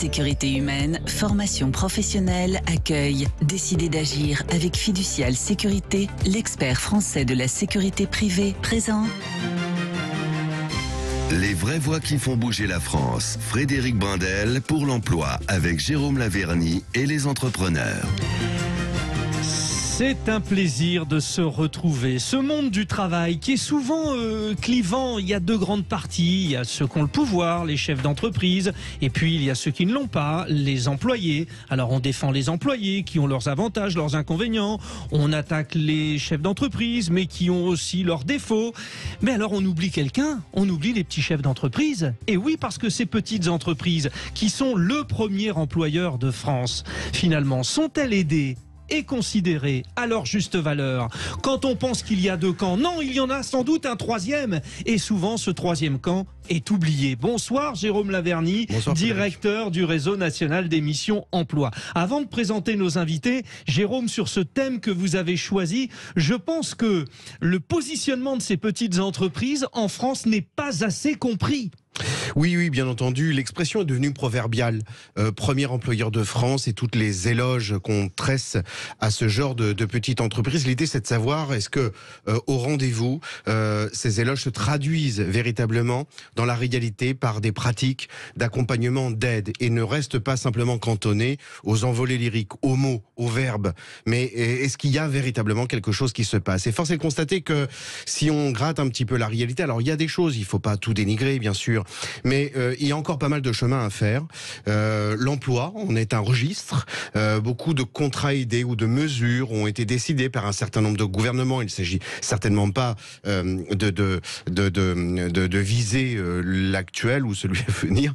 sécurité humaine, formation professionnelle, accueil. Décidez d'agir avec Fiducial Sécurité, l'expert français de la sécurité privée, présent. Les vraies voix qui font bouger la France. Frédéric Brindel pour l'emploi avec Jérôme Laverny et les entrepreneurs. C'est un plaisir de se retrouver. Ce monde du travail qui est souvent clivant, il y a deux grandes parties. Il y a ceux qui ont le pouvoir, les chefs d'entreprise, et puis il y a ceux qui ne l'ont pas, les employés. Alors on défend les employés qui ont leurs avantages, leurs inconvénients. On attaque les chefs d'entreprise, mais qui ont aussi leurs défauts. Mais alors on oublie quelqu'un, on oublie les petits chefs d'entreprise. Et oui, parce que ces petites entreprises, qui sont le premier employeur de France, finalement, sont-elles aidées et considérés à leur juste valeur? Quand on pense qu'il y a deux camps, non, il y en a sans doute un troisième. Et souvent, ce troisième camp est oublié. Bonsoir Jérôme Laverny, directeur du réseau national des missions emploi. Avant de présenter nos invités, Jérôme, sur ce thème que vous avez choisi, je pense que le positionnement de ces petites entreprises en France n'est pas assez compris. Oui, bien entendu. L'expression est devenue proverbiale. Premier employeur de France et toutes les éloges qu'on tresse à ce genre de petite entreprise. L'idée, c'est de savoir, est-ce que au rendez-vous, ces éloges se traduisent véritablement dans la réalité par des pratiques d'accompagnement, d'aide, et ne restent pas simplement cantonnés aux envolées lyriques, aux mots, aux verbes. Mais est-ce qu'il y a véritablement quelque chose qui se passe? Et force est de constater que si on gratte un petit peu la réalité, alors il y a des choses, il ne faut pas tout dénigrer, bien sûr, mais il y a encore pas mal de chemin à faire. L'emploi, on est un registre. Beaucoup de contrats aidés ou de mesures ont été décidés par un certain nombre de gouvernements. Il ne s'agit certainement pas de viser l'actuel ou celui à venir,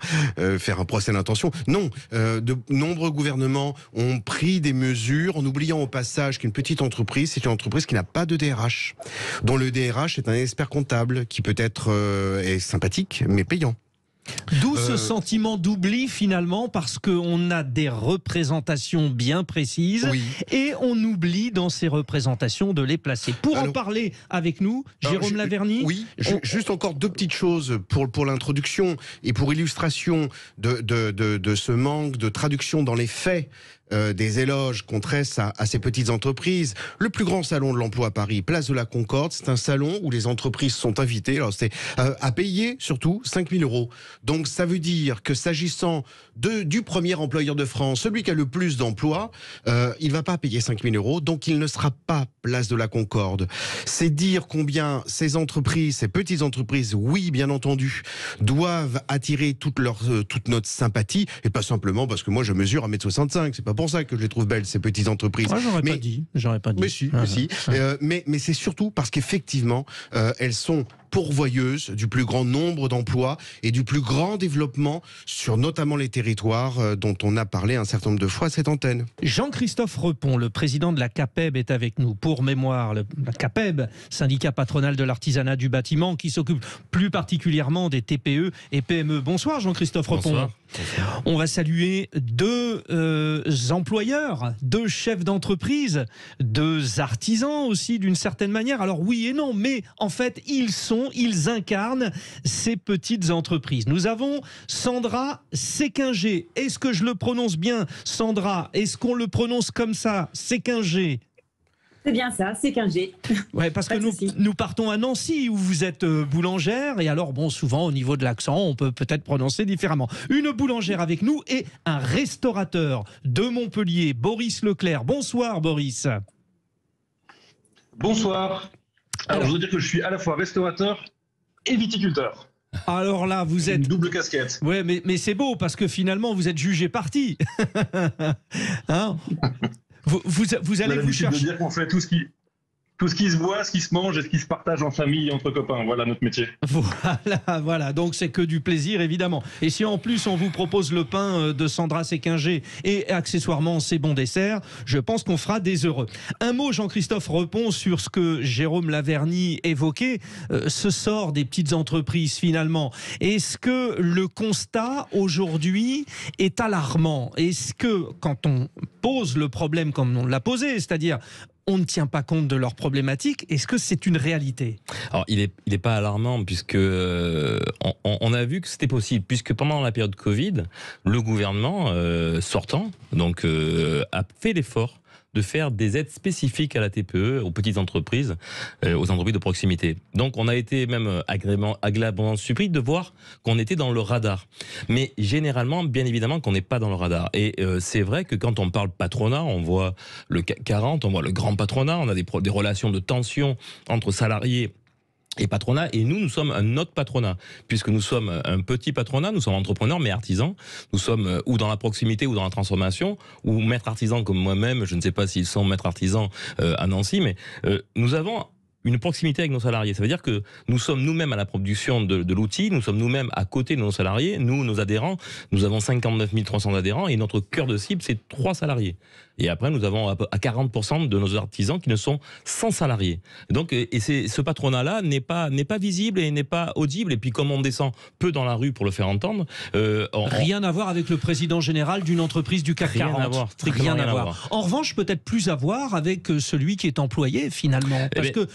faire un procès d'intention. Non, de nombreux gouvernements ont pris des mesures en oubliant au passage qu'une petite entreprise, c'est une entreprise qui n'a pas de DRH, dont le DRH est un expert comptable qui peut être est sympathique mais payant. D'où ce sentiment d'oubli finalement, parce qu'on a des représentations bien précises, oui, et on oublie dans ces représentations de les placer. Pour en parler avec nous, Jérôme Laverny. Oui, juste encore deux petites choses pour l'introduction et pour illustration de ce manque de traduction dans les faits. Des éloges qu'on tresse à ces petites entreprises. Le plus grand salon de l'emploi à Paris, place de la Concorde, c'est un salon où les entreprises sont invitées, alors c'est à payer surtout 5 000 €. Donc ça veut dire que s'agissant du premier employeur de France, celui qui a le plus d'emplois, il ne va pas payer 5 000 €, donc il ne sera pas place de la Concorde. C'est dire combien ces entreprises, ces petites entreprises, oui bien entendu, doivent attirer toute notre sympathie, et pas simplement parce que moi je mesure 1,65 m, c'est pas pour ça que je les trouve belles, ces petites entreprises. Moi, j'aurais pas dit. Mais c'est surtout parce qu'effectivement, elles sont pourvoyeuses du plus grand nombre d'emplois et du plus grand développement sur notamment les territoires dont on a parlé un certain nombre de fois à cette antenne. Jean-Christophe Repon, le président de la CAPEB, est avec nous. Pour mémoire, la CAPEB, syndicat patronal de l'artisanat du bâtiment, qui s'occupe plus particulièrement des TPE et PME. Bonsoir Jean-Christophe Repon. Bonsoir. On va saluer deux employeurs, deux chefs d'entreprise, deux artisans aussi d'une certaine manière. Alors oui et non, mais en fait ils incarnent ces petites entreprises. Nous avons Sandra Séquinger. Est-ce que je le prononce bien, Sandra? Est-ce qu'on le prononce comme ça, Séquinger? C'est bien ça, Séquinger. Ouais, parce que nous partons à Nancy où vous êtes boulangère, et alors bon, souvent au niveau de l'accent, on peut peut-être prononcer différemment. Une boulangère avec nous et un restaurateur de Montpellier, Boris Leclerc. Bonsoir Boris. Bonsoir. Alors je veux dire que je suis à la fois restaurateur et viticulteur. Alors là, vous êtes... Une double casquette. Ouais, mais c'est beau parce que finalement, vous êtes jugé parti. Hein? Vous allez vous chercher. De dire qu'on fait tout ce qui se voit, ce qui se mange et ce qui se partage en famille, entre copains. Voilà notre métier. Voilà. Donc c'est que du plaisir, évidemment. Et si en plus on vous propose le pain de Sandra Séquinger et accessoirement ces bons desserts, je pense qu'on fera des heureux. Un mot, Jean-Christophe Repon, sur ce que Jérôme Laverny évoquait, ce sort des petites entreprises finalement. Est-ce que le constat aujourd'hui est alarmant? Est-ce que quand on pose le problème comme on l'a posé, c'est-à-dire on ne tient pas compte de leurs problématiques. Est-ce que c'est une réalité ? Alors, il est pas alarmant puisque on a vu que c'était possible, puisque pendant la période Covid, le gouvernement sortant a fait l'effort de faire des aides spécifiques à la TPE, aux petites entreprises, aux entreprises de proximité. Donc on a été même agréablement surpris de voir qu'on était dans le radar. Mais généralement, bien évidemment, qu'on n'est pas dans le radar. Et c'est vrai que quand on parle patronat, on voit le CAC 40, on voit le grand patronat, on a des relations de tension entre salariés et patronat, et nous sommes un autre patronat, puisque nous sommes un petit patronat, nous sommes entrepreneurs mais artisans, nous sommes ou dans la proximité ou dans la transformation, ou maîtres artisans comme moi-même, je ne sais pas s'ils sont maîtres artisans à Nancy, mais nous avons une proximité avec nos salariés. Ça veut dire que nous sommes nous-mêmes à la production de l'outil, nous sommes nous-mêmes à côté de nos salariés, nous, nos adhérents, nous avons 59 300 adhérents, et notre cœur de cible, c'est 3 salariés. Et après, nous avons à 40% de nos artisans qui ne sont sans salariés. Donc, ce patronat-là n'est pas visible et n'est pas audible. Et puis, comme on descend peu dans la rue pour le faire entendre, rien à voir avec le président général d'une entreprise du CAC 40. Rien à voir, strictement rien à voir. En revanche, peut-être plus à voir avec celui qui est employé finalement, parce que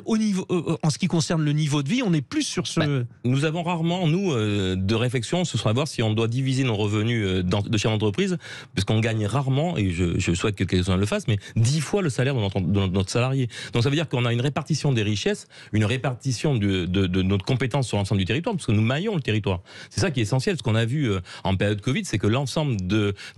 au niveau, en ce qui concerne le niveau de vie, on est plus sur ce. Nous avons rarement de réflexion sur savoir si on doit diviser nos revenus de chef d'entreprise, parce qu'on gagne rarement, et je souhaite que quelqu'un le fasse, mais 10 fois le salaire de notre salarié. Donc ça veut dire qu'on a une répartition des richesses, une répartition de notre compétence sur l'ensemble du territoire, parce que nous maillons le territoire. C'est ça qui est essentiel. Ce qu'on a vu en période Covid, c'est que l'ensemble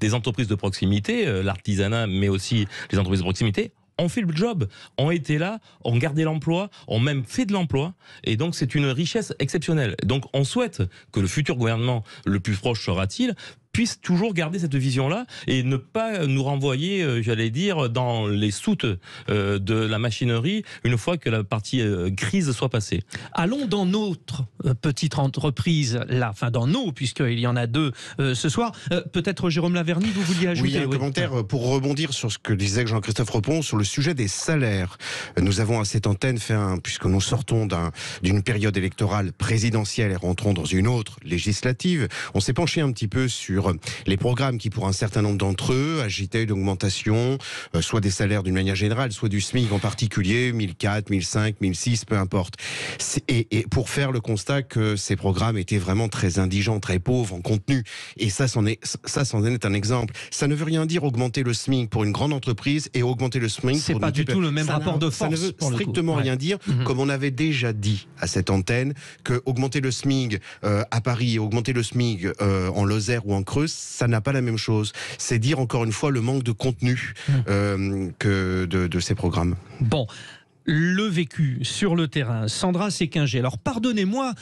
des entreprises de proximité, l'artisanat, mais aussi les entreprises de proximité, ont fait le job, ont été là, ont gardé l'emploi, ont même fait de l'emploi, et donc c'est une richesse exceptionnelle. Donc on souhaite que le futur gouvernement, le plus proche sera-t-il, puisse toujours garder cette vision-là et ne pas nous renvoyer, j'allais dire, dans les soutes de la machinerie une fois que la partie crise soit passée. Allons dans notre petite entreprise, là, enfin dans nos, puisqu'il y en a 2 ce soir. Peut-être Jérôme Laverny, vous vouliez ajouter ? Oui, un commentaire pour rebondir sur ce que disait Jean-Christophe Repon sur le sujet des salaires. Nous avons à cette antenne fait puisque nous sortons d'une période électorale présidentielle et rentrons dans une autre législative, on s'est penché un petit peu sur les programmes qui, pour un certain nombre d'entre eux, agitaient une augmentation, soit des salaires d'une manière générale, soit du SMIC en particulier, 1004, 1005, 1006, peu importe. Et pour faire le constat que ces programmes étaient vraiment très indigents, très pauvres en contenu. Et ça, c'en est un exemple. Ça ne veut rien dire augmenter le SMIC pour une grande entreprise et augmenter le SMIC c'est pas du tout le même rapport de force. Ça ne veut strictement rien dire, comme on avait déjà dit à cette antenne, que augmenter le SMIC à Paris et augmenter le SMIC en Lozère ou en Creuse, ça n'a pas la même chose. C'est dire encore une fois le manque de contenu que de ces programmes. Bon. Le vécu sur le terrain, Sandra Séquinger. Alors pardonnez-moi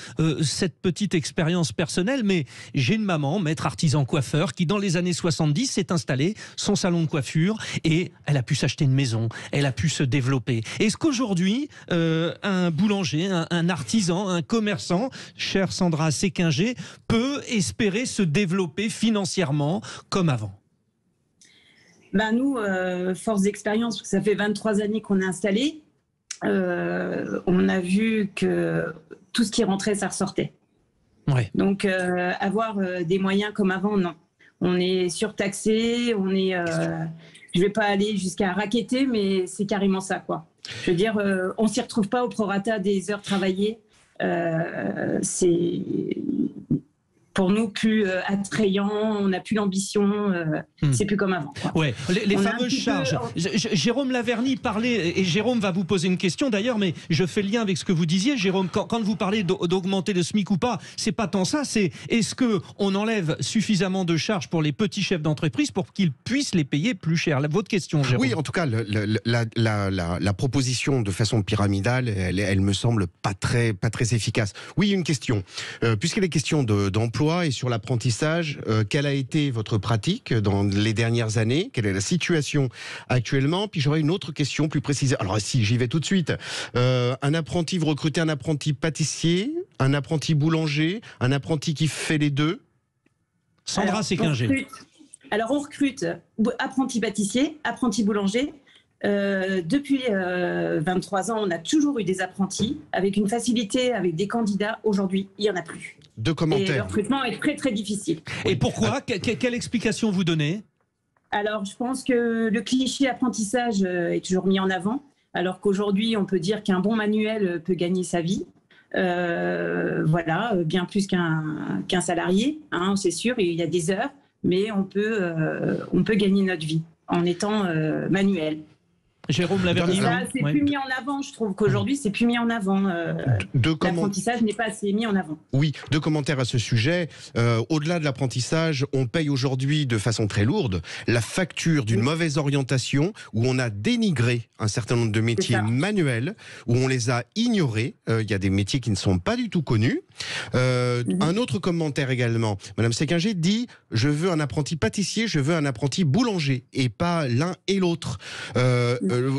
cette petite expérience personnelle, mais j'ai une maman, maître artisan coiffeur, qui dans les années 70 s'est installée son salon de coiffure et elle a pu s'acheter une maison, elle a pu se développer. Est-ce qu'aujourd'hui, un boulanger, un artisan, un commerçant, chère Sandra Séquinger, peut espérer se développer financièrement comme avant ? Nous, force d'expérience, parce que ça fait 23 années qu'on est installé, on a vu que tout ce qui rentrait, ça ressortait. Ouais. Donc, avoir des moyens comme avant, non. On est surtaxé, je ne vais pas aller jusqu'à racketter, mais c'est carrément ça, quoi. Je veux dire, on ne s'y retrouve pas au prorata des heures travaillées. C'est pour nous plus attrayant, on n'a plus l'ambition, c'est plus comme avant. Ouais, les fameuses charges. Jérôme Laverny parlait, et Jérôme va vous poser une question d'ailleurs, mais je fais le lien avec ce que vous disiez, Jérôme. Quand vous parlez d'augmenter le SMIC ou pas, c'est pas tant ça, c'est est-ce qu'on enlève suffisamment de charges pour les petits chefs d'entreprise pour qu'ils puissent les payer plus cher? Votre question, Jérôme. Oui, en tout cas, la proposition de façon pyramidale, elle me semble pas très efficace. Oui, une question. Puisqu'il est question d'emploi, et sur l'apprentissage, quelle a été votre pratique dans les dernières années? Quelle est la situation actuellement? Puis j'aurais une autre question plus précise. Alors si j'y vais tout de suite, un apprenti, vous recrutez un apprenti pâtissier, un apprenti boulanger, un apprenti qui fait les deux? Sandra Séquinger. Alors on recrute apprenti pâtissier, apprenti boulanger. Depuis 23 ans, on a toujours eu des apprentis avec une facilité, avec des candidats. Aujourd'hui, il n'y en a plus. Deux commentaires. Et le recrutement est très très difficile. Et pourquoi? Quelle explication vous donnez? Alors, je pense que le cliché apprentissage est toujours mis en avant, alors qu'aujourd'hui, on peut dire qu'un bon manuel peut gagner sa vie. Voilà, bien plus qu'un salarié, hein, c'est sûr, il y a des heures, mais on peut gagner notre vie en étant manuel. Jérôme Laverny, ça, c'est plus mis en avant. Je trouve qu'aujourd'hui, c'est plus mis en avant. L'apprentissage n'est pas assez mis en avant. Oui, 2 commentaires à ce sujet. Au-delà de l'apprentissage, on paye aujourd'hui de façon très lourde la facture d'une mauvaise orientation où on a dénigré un certain nombre de métiers manuels, où on les a ignorés. Il y a des métiers qui ne sont pas du tout connus. Un autre commentaire également. Madame Séquinger dit « Je veux un apprenti pâtissier, je veux un apprenti boulanger, et pas l'un et l'autre. »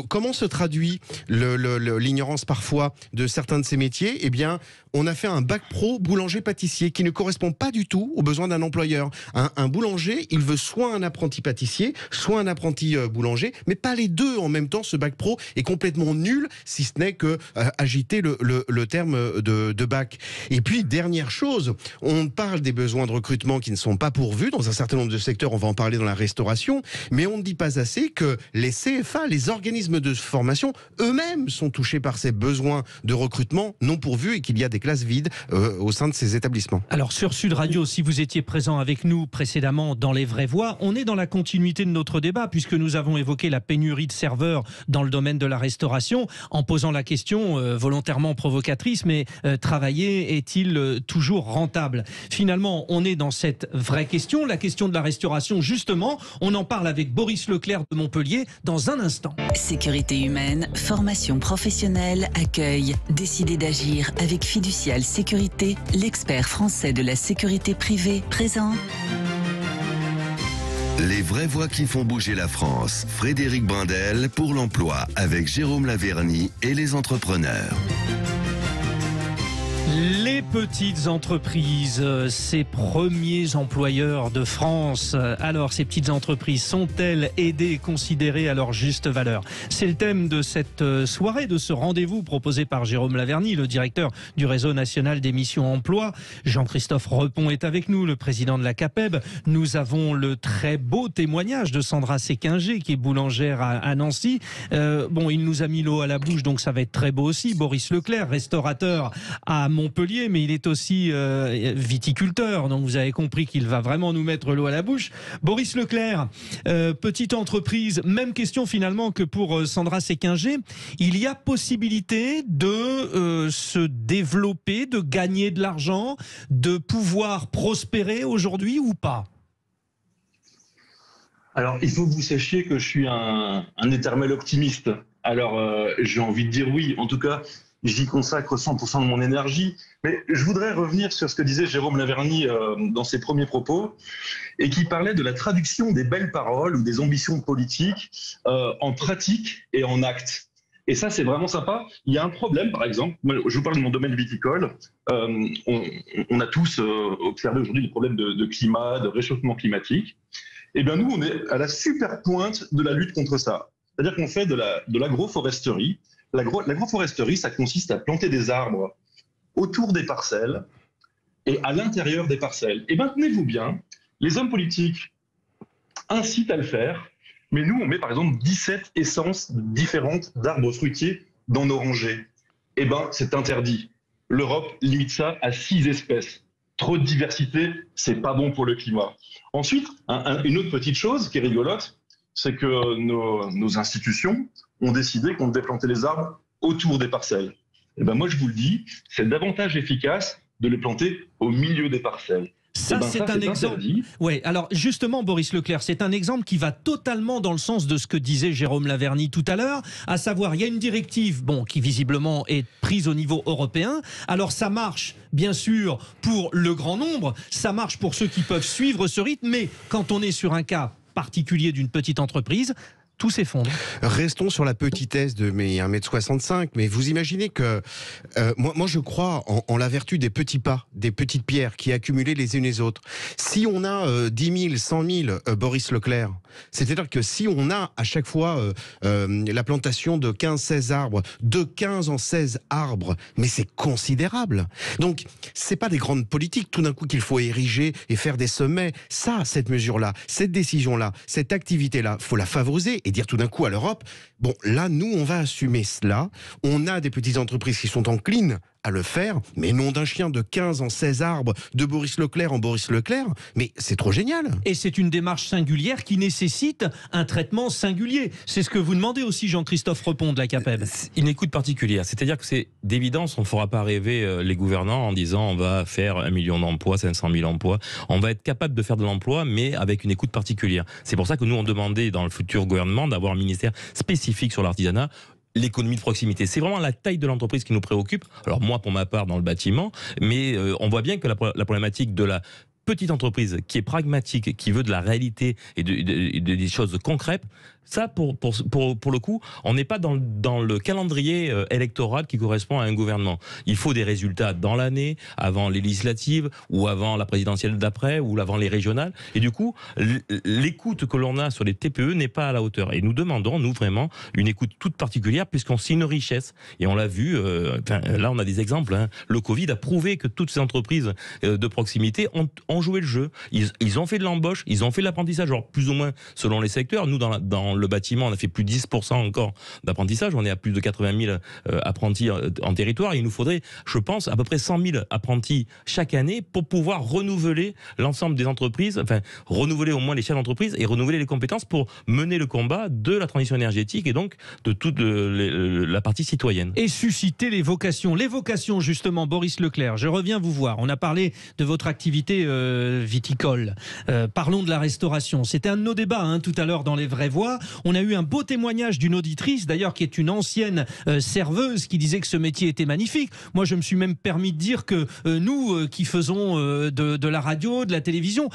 Comment se traduit l'ignorance parfois de certains de ces métiers? Eh bien, on a fait un bac pro boulanger-pâtissier qui ne correspond pas du tout aux besoins d'un employeur. Un boulanger, il veut soit un apprenti pâtissier, soit un apprenti boulanger, mais pas les deux en même temps. Ce bac pro est complètement nul, si ce n'est que agiter le terme de bac. Et puis, dernière chose, on parle des besoins de recrutement qui ne sont pas pourvus dans un certain nombre de secteurs, on va en parler dans la restauration, mais on ne dit pas assez que les CFA, les organismes de formation, eux-mêmes sont touchés par ces besoins de recrutement non pourvus et qu'il y a des classes vides au sein de ces établissements. Alors sur Sud Radio, si vous étiez présent avec nous précédemment dans Les Vraies Voix, on est dans la continuité de notre débat puisque nous avons évoqué la pénurie de serveurs dans le domaine de la restauration en posant la question volontairement provocatrice, mais travailler est-il toujours rentable? Finalement, on est dans cette vraie question, la question de la restauration justement. On en parle avec Boris Leclerc de Montpellier dans un instant. Sécurité humaine, formation professionnelle, accueil. Décidez d'agir avec Fiducial Sécurité, l'expert français de la sécurité privée, présente. Les vraies voix qui font bouger la France. Frédéric Brindel pour l'emploi avec Jérôme Laverny et les entrepreneurs. Les petites entreprises, ces premiers employeurs de France. Alors, ces petites entreprises sont-elles aidées et considérées à leur juste valeur? C'est le thème de cette soirée, de ce rendez-vous proposé par Jérôme Laverny, le directeur du réseau national des missions emploi. Jean-Christophe Repon est avec nous, le président de la CAPEB. Nous avons le très beau témoignage de Sandra Séquinger, qui est boulangère à Nancy. Bon, il nous a mis l'eau à la bouche, donc ça va être très beau aussi. Boris Leclerc, restaurateur à Montpellier, mais il est aussi viticulteur, donc vous avez compris qu'il va vraiment nous mettre l'eau à la bouche. Boris Leclerc, petite entreprise, même question finalement que pour Sandra Séquinger. Il y a possibilité de se développer, de gagner de l'argent, de pouvoir prospérer aujourd'hui ou pas? Alors, il faut que vous sachiez que je suis un éternel optimiste. Alors, j'ai envie de dire oui. En tout cas, j'y consacre 100% de mon énergie. Mais je voudrais revenir sur ce que disait Jérôme Laverny dans ses premiers propos et qui parlait de la traduction des belles paroles ou des ambitions politiques en pratique et en actes. Et ça, c'est vraiment sympa. Il y a un problème, par exemple. Moi, je vous parle de mon domaine viticole. On a tous observé aujourd'hui des problèmes de climat, de réchauffement climatique. Eh bien, nous, on est à la super pointe de la lutte contre ça. C'est-à-dire qu'on fait de l'agroforesterie. L'agroforesterie, ça consiste à planter des arbres autour des parcelles et à l'intérieur des parcelles. Et bien, tenez-vous bien, les hommes politiques incitent à le faire, mais nous, on met par exemple 17 essences différentes d'arbres fruitiers dans nos rangées. Eh bien, c'est interdit. L'Europe limite ça à 6 espèces. Trop de diversité, c'est pas bon pour le climat. Ensuite, une autre petite chose qui est rigolote, c'est que nos institutions ont décidé qu'on devait planter les arbres autour des parcelles. Et ben moi, je vous le dis, c'est davantage efficace de les planter au milieu des parcelles. Ça, c'est un exemple. Ouais, alors justement, Boris Leclerc, c'est un exemple qui va totalement dans le sens de ce que disait Jérôme Laverny tout à l'heure, à savoir, il y a une directive, qui visiblement est prise au niveau européen. Alors ça marche, bien sûr, pour le grand nombre, ça marche pour ceux qui peuvent suivre ce rythme, mais quand on est sur un cas particulier d'une petite entreprise, tout s'effondre. Restons sur la petitesse de mes 1m65, mais vous imaginez que moi je crois en la vertu des petits pas, des petites pierres qui accumulées les unes les autres. Si on a 10 000, 100 000 Boris Leclerc, c'est-à-dire que si on a à chaque fois la plantation de 15-16 arbres, de 15 en 16 arbres, mais c'est considérable. Donc c'est pas des grandes politiques tout d'un coup qu'il faut ériger et faire des sommets. Ça, cette mesure-là, cette décision-là, cette activité-là, faut la favoriser et dire tout d'un coup à l'Europe, bon là nous on va assumer cela, on a des petites entreprises qui sont enclines à le faire, mais non d'un chien de 15 en 16 arbres, de Boris Leclerc en Boris Leclerc, mais c'est trop génial. Et c'est une démarche singulière qui nécessite un traitement singulier. C'est ce que vous demandez aussi, Jean-Christophe Repond de la CAPEB. Une écoute particulière, c'est-à-dire que c'est d'évidence, on ne fera pas rêver les gouvernants en disant on va faire 1 million d'emplois, 500 000 emplois. On va être capable de faire de l'emploi, mais avec une écoute particulière. C'est pour ça que nous, on demandait dans le futur gouvernement d'avoir un ministère spécifique sur l'artisanat, l'économie de proximité. C'est vraiment la taille de l'entreprise qui nous préoccupe. Alors moi, pour ma part, dans le bâtiment, mais on voit bien que la problématique de la petite entreprise qui est pragmatique, qui veut de la réalité et des choses concrètes, ça, pour le coup, on n'est pas dans le calendrier électoral qui correspond à un gouvernement. Il faut des résultats dans l'année, avant les législatives, ou avant la présidentielle d'après, ou avant les régionales. Et du coup, l'écoute que l'on a sur les TPE n'est pas à la hauteur. Et nous demandons, nous, vraiment, une écoute toute particulière, puisqu'on signe une richesse. Et on l'a vu, là, on a des exemples. Hein. Le Covid a prouvé que toutes ces entreprises de proximité ont joué le jeu. Ils ont fait de l'embauche, ils ont fait de l'apprentissage, alors plus ou moins selon les secteurs. Nous, dans le bâtiment, on a fait plus de 10% encore d'apprentissage. On est à plus de 80 000 apprentis en territoire. Il nous faudrait, je pense, à peu près 100 000 apprentis chaque année pour pouvoir renouveler l'ensemble des entreprises, enfin, renouveler au moins les chefs d'entreprise et renouveler les compétences pour mener le combat de la transition énergétique et donc de toute la partie citoyenne. Et susciter les vocations. Les vocations, justement, Boris Leclerc, je reviens vous voir. On a parlé de votre activité viticole. Parlons de la restauration. C'était un de nos débats tout à l'heure dans Les Vraies Voix. On a eu un beau témoignage d'une auditrice, d'ailleurs, qui est une ancienne serveuse, qui disait que ce métier était magnifique. Moi, je me suis même permis de dire que nous, qui faisons de la radio, de la télévision,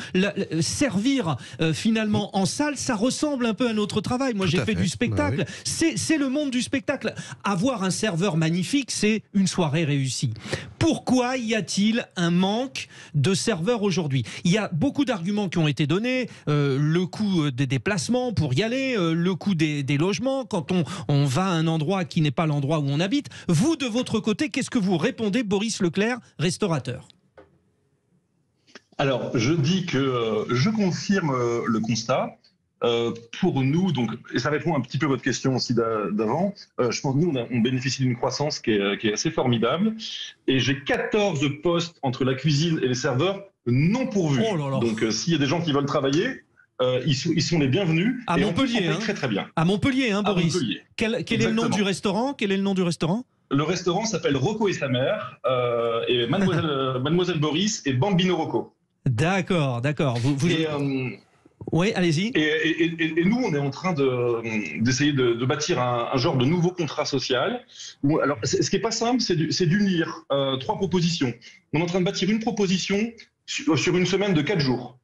servir finalement en salle, ça ressemble un peu à notre travail. Moi, j'ai fait du spectacle. Bah oui. C'est le monde du spectacle. Avoir un serveur magnifique, c'est une soirée réussie. Pourquoi y a-t-il un manque de serveurs aujourd'hui? Il y a beaucoup d'arguments qui ont été donnés. Le coût des déplacements pour y aller, le coût des logements, quand on va à un endroit qui n'est pas l'endroit où on habite. Vous, de votre côté, qu'est-ce que vous répondez, Boris Leclerc, restaurateur? Alors, je dis que je confirme le constat. Pour nous, donc, et ça répond un petit peu à votre question aussi d'avant, je pense que nous, on bénéficie d'une croissance qui est assez formidable. Et j'ai 14 postes entre la cuisine et les serveurs non pourvus. Oh là là. Donc, s'il y a des gens qui veulent travailler, ils sont les bienvenus. À Montpellier, très très bien. À Montpellier, Boris. Montpellier. Quel est le nom du restaurant? Quel est le nom du restaurant? Le restaurant s'appelle Rocco et sa mère, et Mademoiselle Boris et Bambino Rocco. D'accord. Oui, allez-y. Et nous, on est en train d'essayer de bâtir un genre de nouveau contrat social. Alors, ce qui n'est pas simple, c'est d'unir 3 propositions. On est en train de bâtir une proposition sur une semaine de 4 jours.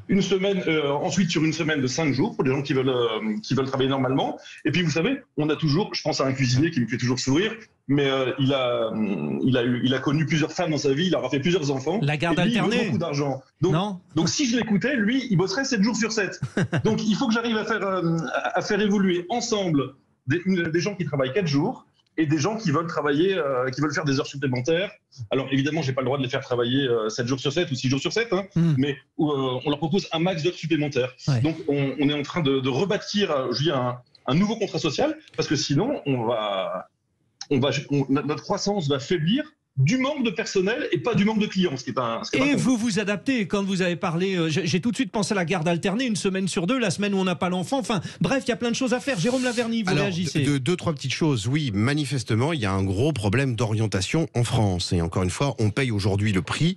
Une semaine, ensuite sur une semaine de 5 jours pour les gens qui veulent travailler normalement. Et puis vous savez, on a toujours, je pense à un cuisinier qui me fait toujours sourire, mais il a connu plusieurs femmes dans sa vie, il a fait plusieurs enfants. La garde alternée. Il a beaucoup d'argent. Donc si je l'écoutais, lui, il bosserait 7 jours sur 7. Donc il faut que j'arrive à faire évoluer ensemble des gens qui travaillent 4 jours. Et des gens qui veulent travailler, qui veulent faire des heures supplémentaires. Alors évidemment, j'ai pas le droit de les faire travailler 7 jours sur 7 ou 6 jours sur 7, mais on leur propose un max d'heures supplémentaires. Ouais. Donc on est en train de rebâtir un nouveau contrat social, parce que sinon notre croissance va faiblir du manque de personnel et pas du manque de clients. Vous vous adaptez. Quand vous avez parlé, j'ai tout de suite pensé à la garde alternée, une semaine sur 2, la semaine où on n'a pas l'enfant. Enfin, bref, il y a plein de choses à faire. Jérôme Laverny, vous réagissez. 2-3 petites choses. Oui, manifestement, il y a un gros problème d'orientation en France. Et encore une fois, on paye aujourd'hui le prix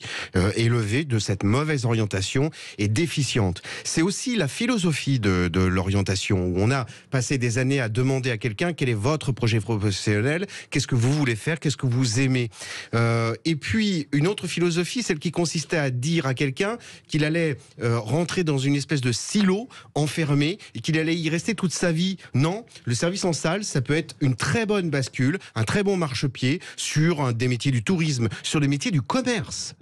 élevé de cette mauvaise orientation et déficiente. C'est aussi la philosophie de l'orientation, où on a passé des années à demander à quelqu'un quel est votre projet professionnel, qu'est-ce que vous voulez faire, qu'est-ce que vous aimez. Et puis, une autre philosophie, celle qui consistait à dire à quelqu'un qu'il allait rentrer dans une espèce de silo enfermé et qu'il allait y rester toute sa vie. Non, le service en salle, ça peut être une très bonne bascule, un très bon marchepied sur des métiers du tourisme, sur les métiers du commerce,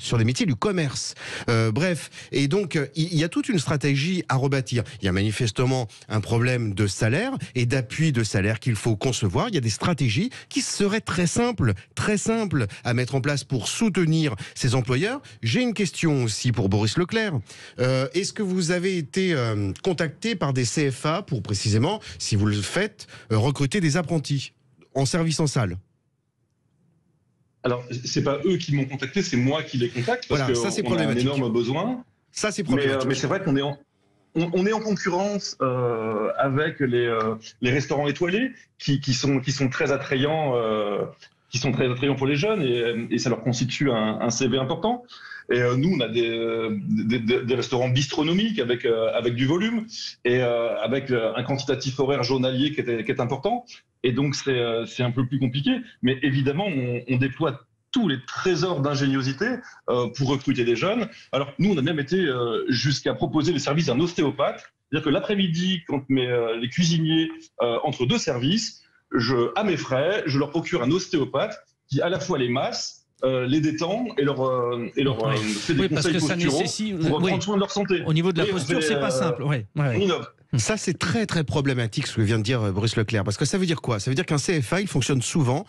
bref, et donc il y a toute une stratégie à rebâtir. Il y a manifestement un problème de salaire et d'appui de salaire qu'il faut concevoir. Il y a des stratégies qui seraient très simples à mettre en place pour soutenir ces employeurs. J'ai une question aussi pour Boris Leclerc. Est-ce que vous avez été contacté par des CFA pour précisément, si vous le faites, recruter des apprentis en service en salle? Alors, c'est pas eux qui m'ont contacté, c'est moi qui les contacte parce voilà, ça c'est problématique. On a un énorme besoin. Ça c'est problématique. Mais c'est vrai qu'on est en concurrence avec les restaurants étoilés qui sont très attrayants, pour les jeunes et ça leur constitue un CV important. Et nous, on a des restaurants bistronomiques avec du volume et avec un quantitatif horaire journalier qui est important. Et donc, c'est un peu plus compliqué. Mais évidemment, on déploie tous les trésors d'ingéniosité pour recruter des jeunes. Alors, nous, on a même été jusqu'à proposer les services d'un ostéopathe. C'est-à-dire que l'après-midi, quand les cuisiniers entre deux services, à mes frais, je leur procure un ostéopathe qui à la fois les masse, les détend et leur fait des conseils posturaux pour prendre soin de leur santé. Au niveau de la posture, c'est pas simple. On innove. Ça, c'est très très problématique ce que vient de dire Boris Leclerc, parce que ça veut dire quoi? Ça veut dire qu'un CFA, il fonctionne souvent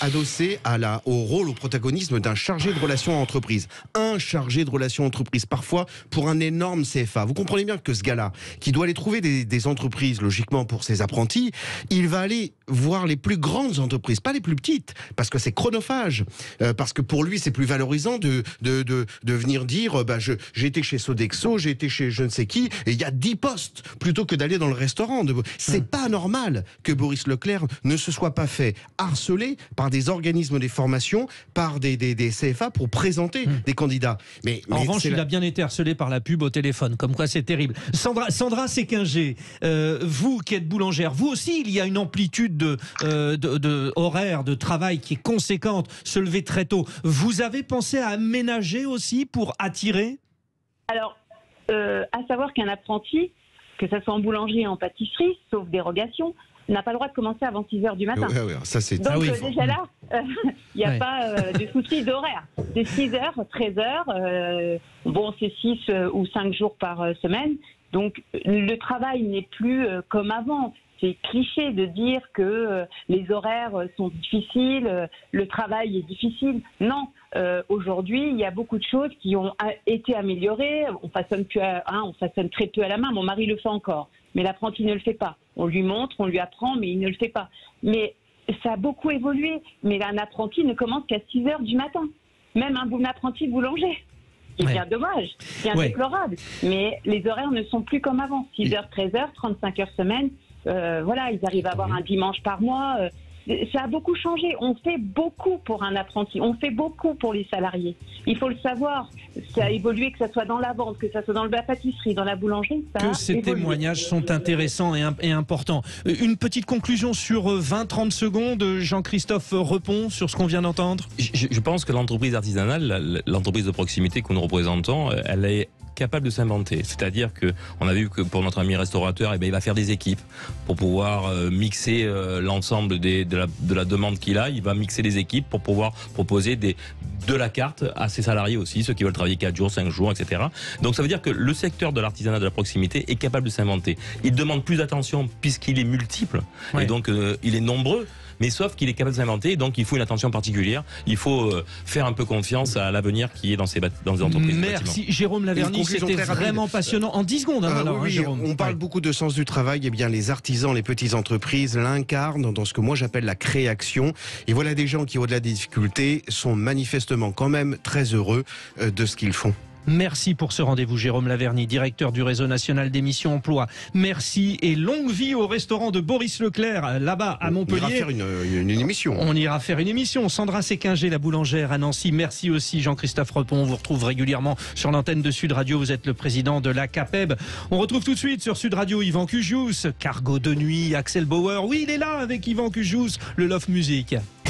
adossé au rôle, au protagonisme d'un chargé de relations entreprise. Un chargé de relations entreprise, parfois pour un énorme CFA. Vous comprenez bien que ce gars-là, qui doit aller trouver des entreprises, logiquement pour ses apprentis, il va aller voir les plus grandes entreprises, pas les plus petites, parce que c'est chronophage, parce que pour lui, c'est plus valorisant de venir dire, j'ai été chez Sodexo, j'ai été chez je ne sais qui, et il y a 10 postes, plutôt que d'aller dans le restaurant. C'est pas normal que Boris Leclerc ne se soit pas fait harceler par des organismes des formations, par des CFA pour présenter des candidats. Mais en revanche, il a bien été harcelé par la pub au téléphone, comme quoi c'est terrible. Sandra Séquinger, vous qui êtes boulangère, vous aussi, il y a une amplitude de horaire, de travail qui est conséquente, se lever très tôt. Vous avez pensé à aménager aussi pour attirer? Alors, à savoir qu'un apprenti, que ce soit en boulangerie et en pâtisserie, sauf dérogation, n'a pas le droit de commencer avant 6h du matin. Oui, ça c'est... Donc déjà là, il n'y a pas de souci d'horaire. C'est 6h, 13h, bon c'est 6 ou 5 jours par semaine, donc le travail n'est plus comme avant. C'est cliché de dire que les horaires sont difficiles, le travail est difficile. Non, aujourd'hui, il y a beaucoup de choses qui ont été améliorées. On façonne très peu à la main. Mon mari le fait encore, mais l'apprenti ne le fait pas. On lui montre, on lui apprend, mais il ne le fait pas. Mais ça a beaucoup évolué. Mais un apprenti ne commence qu'à 6h du matin. Même un apprenti boulanger. C'est bien dommage, bien déplorable. Mais les horaires ne sont plus comme avant. 6h, 13h, 35 heures semaine. Voilà, ils arrivent à avoir un dimanche par mois. Ça a beaucoup changé. On fait beaucoup pour un apprenti. On fait beaucoup pour les salariés. Il faut le savoir. Ça a évolué, que ce soit dans la vente, que ce soit dans la pâtisserie, dans la boulangerie. Que ces témoignages sont intéressants et importants. Une petite conclusion sur 20-30 secondes, Jean-Christophe Repon, sur ce qu'on vient d'entendre. Je pense que l'entreprise artisanale, l'entreprise de proximité que nous représentons, elle est capable de s'inventer. C'est-à-dire que on a vu que pour notre ami restaurateur, il va faire des équipes pour pouvoir mixer l'ensemble de la demande qu'il a. Il va mixer les équipes pour pouvoir proposer de la carte à ses salariés aussi, ceux qui veulent travailler 4 jours, 5 jours, etc. Donc ça veut dire que le secteur de l'artisanat de la proximité est capable de s'inventer. Il demande plus d'attention puisqu'il est multiple et donc il est nombreux. Mais sauf qu'il est capable de s'inventer, donc il faut une attention particulière. Il faut faire un peu confiance à l'avenir qui est dans ces entreprises. Merci Jérôme Laverny, c'était vraiment passionnant. En 10 secondes, Jérôme. On parle beaucoup de sens du travail. Eh bien, les artisans, les petites entreprises l'incarnent dans ce que moi j'appelle la création. Et voilà des gens qui, au-delà des difficultés, sont manifestement quand même très heureux de ce qu'ils font. Merci pour ce rendez-vous, Jérôme Laverny, directeur du réseau national des missions emploi. Merci et longue vie au restaurant de Boris Leclerc, là-bas à Montpellier. On ira faire une émission. On ira faire une émission. Sandra Séquinger, la boulangère à Nancy. Merci aussi Jean-Christophe Repon. On vous retrouve régulièrement sur l'antenne de Sud Radio. Vous êtes le président de la CAPEB. On retrouve tout de suite sur Sud Radio Yvan Cugius, Cargo de nuit, Axel Bauer. Oui, il est là avec Yvan Cugius, le Love Music.